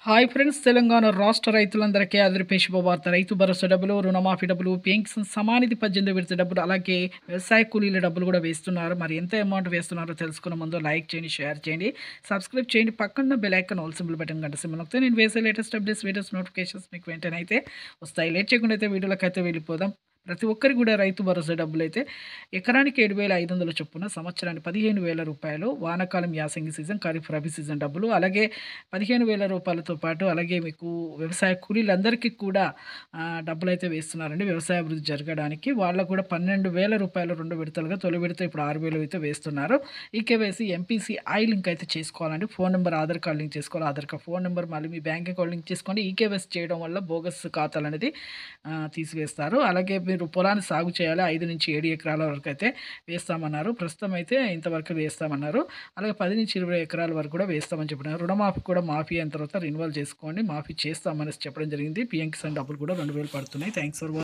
Hi friends, Telangana రాష్ట్ర రైతులందరికీ అదిరిపే శుభవార్త. రైతు భరోసా డబ్బులు, రుణమాఫీ డబ్బులు, పెన్షన్ సమానిధి 18 విడత డబ్బులు, అలాగే వ్యవసాయ కూలీల డబ్బులు కూడా వేస్తున్నారు. మరి ఎంత అమౌంట్ వేస్తున్నారో తెలుసుకునే ముందు లైక్ చేయండి, షేర్ చేయండి, సబ్స్క్రైబ్ చేయండి. పక్కన bell icon all symbol button గంట సింబల్ నొక్కితే నేను వేసే లేటెస్ట్ అప్డేట్స్, వీడియోస్ నోటిఫికేషన్స్ మీకు వెంటనే అయితే వస్తాయి. లేట్ చేయకుండా అయితే వీడియోలోకి అయితే వెళ్ళిపోదాం. ప్రతి ఒక్కరికి కూడా రైతు భరోసా డబ్బులైతే ఎకరానికి 7,500 చొప్పున, సంవత్సరానికి 15,000 రూపాయలు, వానాకాలం యాసంగి సీజన్, ఖరీఫ్ రబీ సీజన్ డబ్బులు, అలాగే 15,000 రూపాయలతో పాటు అలాగే మీకు వ్యవసాయ కూలీలందరికీ కూడా డబ్బులైతే వేస్తున్నారండి. వ్యవసాయ అభివృద్ధి జరగడానికి వాళ్ళకు కూడా 12,000 రూపాయలు 2 విడతలుగా, తొలి విడత ఇప్పుడు 6,000 అయితే వేస్తున్నారు. ఈ కేవైసీ ఎంపీసీ లింక్ అయితే చేసుకోవాలండి. Phone number, Aadhaar card link చేసుకోవాలి. ఆధార్ కార్డ్, ఫోన్ నెంబర్, మళ్ళీ మీ బ్యాంక్ అకౌంట్ లింక్ చేసుకోండి. ఈ కేవైసీ చేయడం వల్ల బోగస్ ఖాతాలు అనేది తీసివేస్తారు. అలాగే మీరు పొలాన్ని సాగు చేయాలి. 5-7 ఎకరాల వరకు అయితే వేస్తామన్నారు. ప్రస్తుతం అయితే ఇంతవరకు వేస్తామన్నారు. అలాగే 10-20 ఎకరాల వరకు కూడా వేస్తామని చెప్పినారు. రుణమాఫీ కూడా మాఫీ అయిన తర్వాత రెన్యువల్ చేసుకోండి, మాఫీ చేస్తామని చెప్పడం జరిగింది. పీఎం కిసాన్ డబ్బులు కూడా 2,000 పడుతున్నాయి. Thanks for watching.